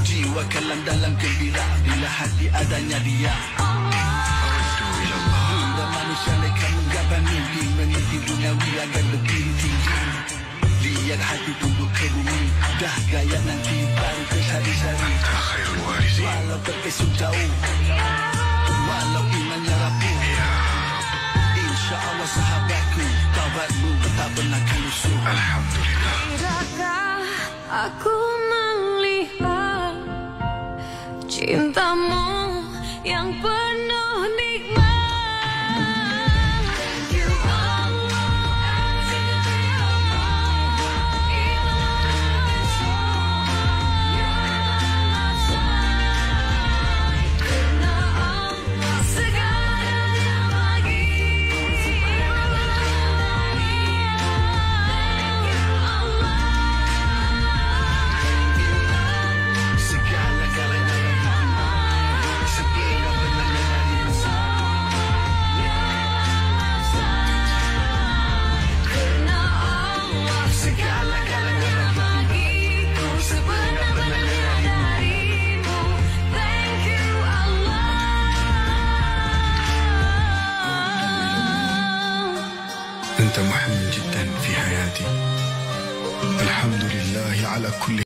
Jiwa kelam dalam gembira bila hati adanya dia. Bunda manusia mereka menggapai mimpi, meniti duniawi agar lebih tinggi. Lihat hati tunduk ke bumi, dah gaya nanti baru ke sari-sari. Walau terpesong jauh, walau imannya rapuh, insya Allah sahabatku, taubatmu tak pernah akan lusuh. Alhamdulillah. Tidakkah aku melihat cintamu yang penuh nikmat? أنت محمد جدا في حياتي. الحمد لله على كل